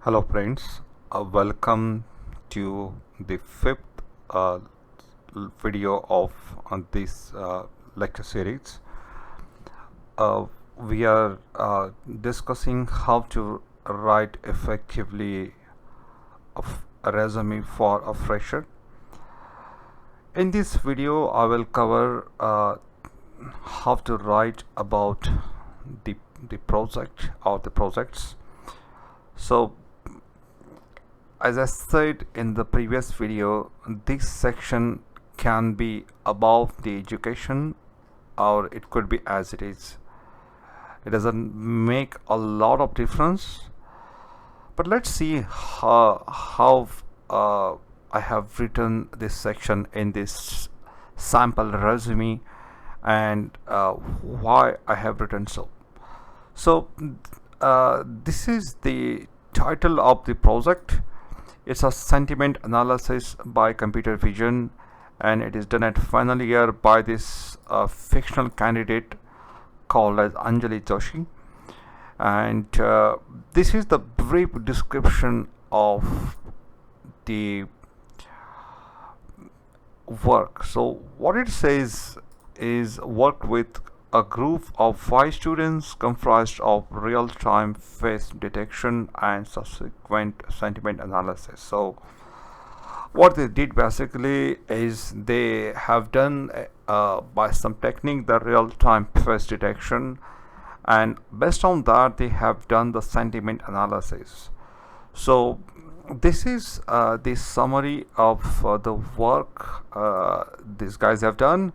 Hello friends, welcome to the fifth video of this lecture series. We are discussing how to write effectively a resume for a fresher. In this video I will cover how to write about the, the project or the projects. So as I said in the previous video, this section can be above the education or it could be as it is. It doesn't make a lot of difference, but let's see how I have written this section in this sample resume and why I have written so. So this is the title of the project. It's a sentiment analysis by computer vision, and it is done at final year by this fictional candidate called as Anjali Joshi. And this is the brief description of the work. So what it says is work with a group of 5 students comprised of real-time face detection and subsequent sentiment analysis. So what they did basically is they have done by some technique the real-time face detection, and based on that they have done the sentiment analysis. So this is the summary of the work these guys have done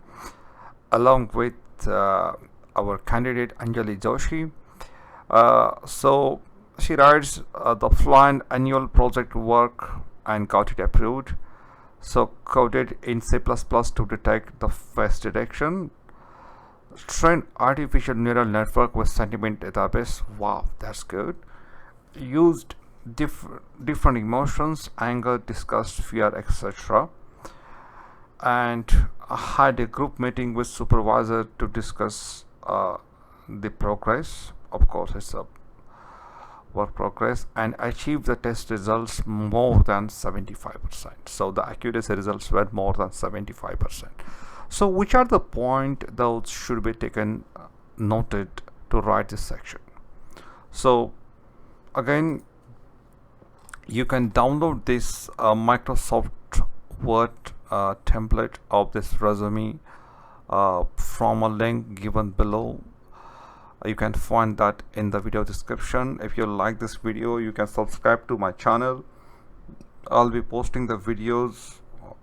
along with our candidate Anjali Joshi. So she writes the planned annual project work and got it approved. So coded in C++ to detect the face detection. Trained artificial neural network with sentiment database. Wow, that's good. Used different emotions, anger, disgust, fear, etc. And had a group meeting with supervisor to discuss the progress. Of course, it's a work progress, and achieved the test results more than 75%. So the accuracy results were more than 75%. So which are the point those should be taken noted to write this section? So again, you can download this Microsoft Word template of this resume from a link given below. You can find that in the video description. If you like this video, you can subscribe to my channel. I'll be posting the videos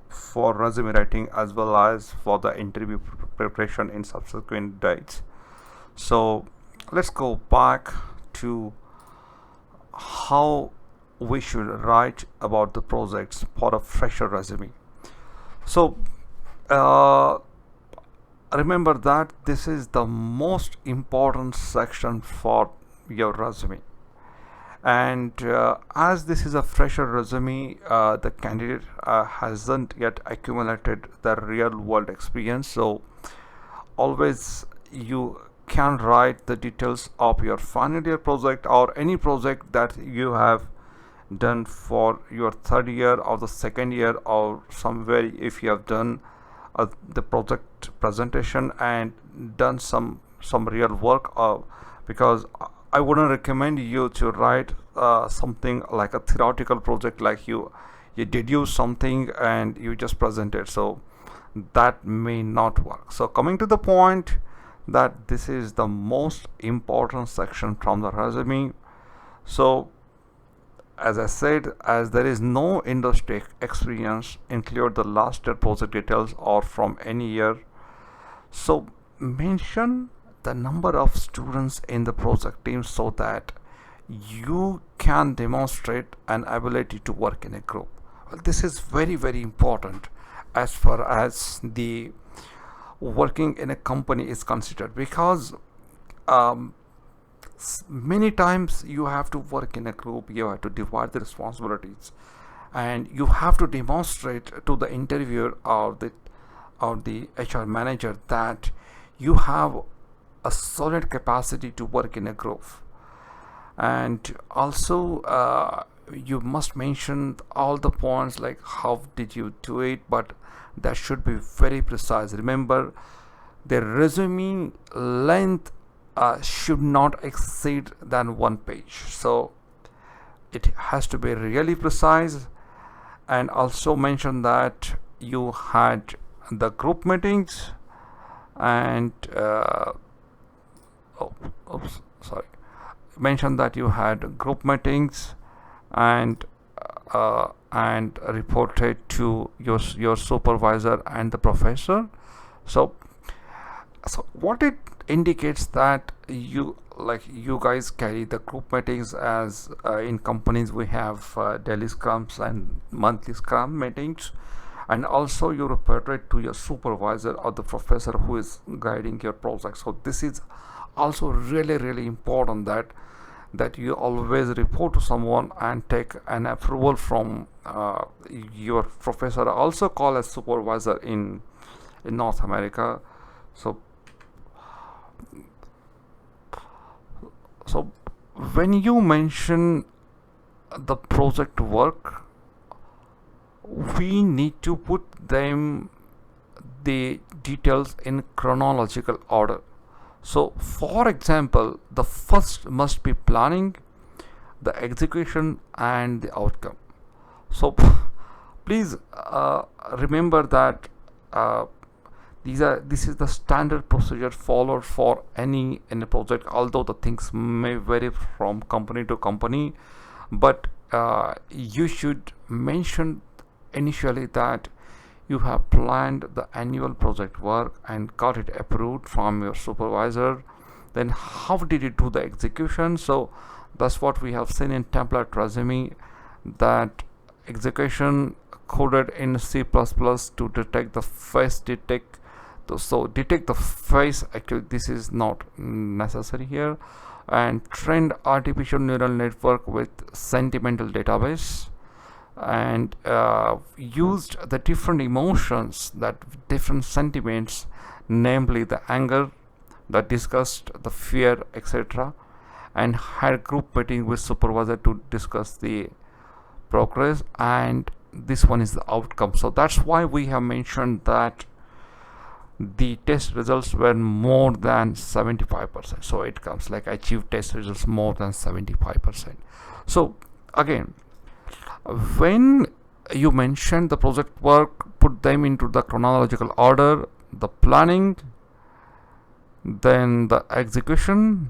for resume writing as well as for the interview preparation in subsequent dates. So let's go back to how we should write about the projects for a fresher resume. So remember that this is the most important section for your resume, and as this is a fresher resume, the candidate hasn't yet accumulated the real world experience. So always you can write the details of your final year project or any project that you have done for your third year or the second year, or somewhere if you have done the project presentation and done some real work, because I wouldn't recommend you to write something like a theoretical project, like you deduce something and you just present it. So that may not work. So coming to the point, that this is the most important section from the resume. So as I said, as there is no industry experience, include the last year project details or from any year. So mention the number of students in the project team so that you can demonstrate an ability to work in a group. Well, this is very important as far as the working in a company is considered, because many times you have to work in a group, you have to divide the responsibilities, and you have to demonstrate to the interviewer or the HR manager that you have a solid capacity to work in a group. And also you must mention all the points like how did you do it, but that should be very precise. Remember, the resume length should not exceed than 1 page, so it has to be really precise. And also mention that you had the group meetings and mention that you had group meetings and reported to your supervisor and the professor. So what it indicates that you guys carry the group meetings, as in companies we have daily scrums and monthly scrum meetings, and also you report it to your supervisor or the professor who is guiding your project. So this is also really important that you always report to someone and take an approval from your professor, also called as supervisor in North America. So when you mention the project work, we need to put them the details in chronological order. So for example, the first must be planning, the execution and the outcome. So please remember that this is the standard procedure followed for any project, although the things may vary from company to company, but you should mention initially that you have planned the annual project work and got it approved from your supervisor. Then how did you do the execution? So that's what we have seen in template resume, that execution coded in C++ to detect the face detect. So detect the face, actually this is not necessary here. And trained artificial neural network with sentimental database, and used the different emotions, that different sentiments, namely the anger, the disgust, the fear, etc., and had group meeting with supervisor to discuss the progress, and this one is the outcome. So that's why we have mentioned that the test results were more than 75%. So it comes like achieved test results more than 75%. So again, when you mention the project work, put them into the chronological order: the planning, then the execution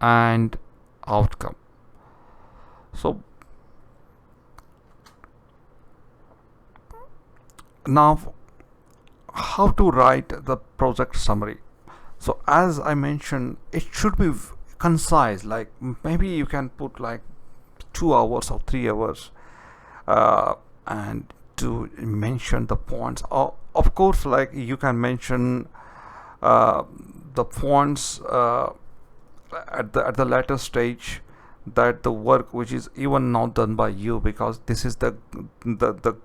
and outcome. So now, how to write the project summary? So as I mentioned, it should be concise, like maybe you can put like 2 hours or 3 hours and to mention the points. Of course, like you can mention the points at the later stage, that the work which is even not done by you, because this is the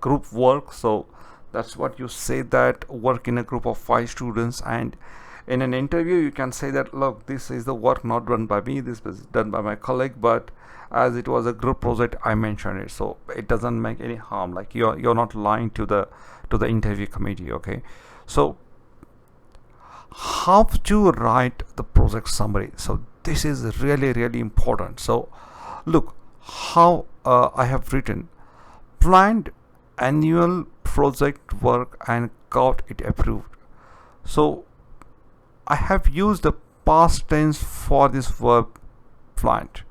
group work. So that's what you say, that work in a group of 5 students, and in an interview you can say that, look, this is the work not done by me, this was done by my colleague, but as it was a group project I mentioned it. So it doesn't make any harm, like you're not lying to the interview committee. Okay, so how to write the project summary? So this is really important. So look how I have written: planned annual project work and got it approved. So I have used the past tense for this verb planned.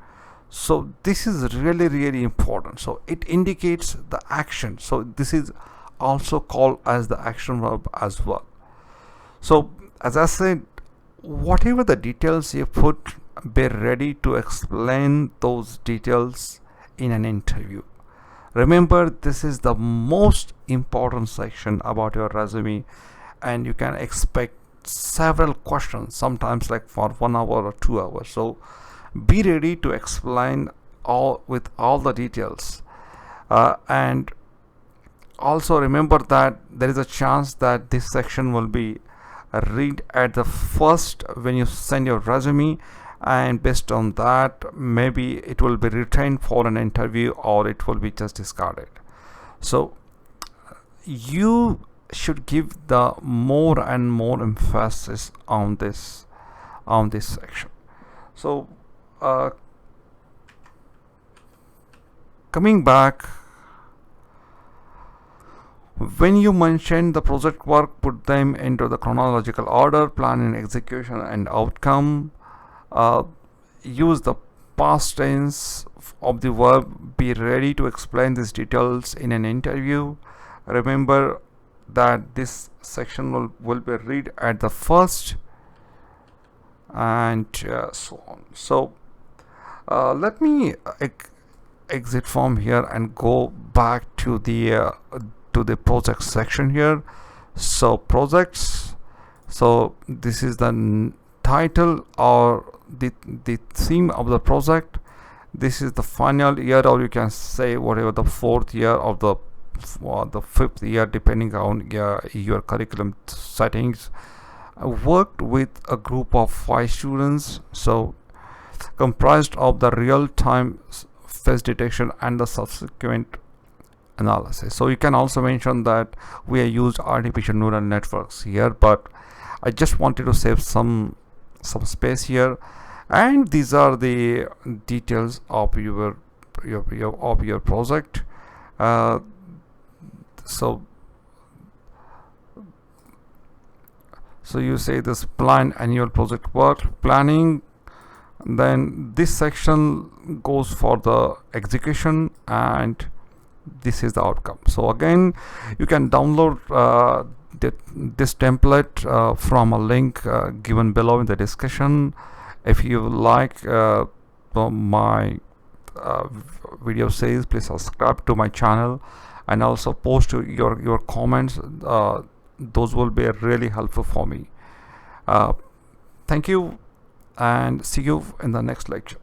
So this is really important. So it indicates the action. So this is also called as the action verb as well. So as I said, whatever the details you put, be ready to explain those details in an interview. Remember, this is the most important section about your resume, and you can expect several questions, sometimes like for 1 hour or 2 hours. So be ready to explain with all the details, and also remember that there is a chance that this section will be read at the first when you send your resume, and based on that maybe it will be retained for an interview or it will be just discarded. So you should give the more and more emphasis on this section. So coming back, when you mention the project work, put them into the chronological order: planning, execution, and outcome. Use the past tense of the verb. Be ready to explain these details in an interview. Remember that this section will be read at the first, and so on. So let me exit from here and go back to the project section here. So projects, so this is the title or the theme of the project. This is the final year, or you can say whatever, the fourth year of the fifth year, depending on your curriculum settings. I worked with a group of 5 students, so comprised of the real-time face detection and the subsequent analysis. So you can also mention that we have used artificial neural networks here, but I just wanted to save some space here. And these are the details of your project. So you say this plan annual project work planning, then this section goes for the execution, and this is the outcome. So again, you can download this template from a link given below in the discussion. If you like my video series, please subscribe to my channel and also post your comments. Those will be really helpful for me. Thank you, and see you in the next lecture.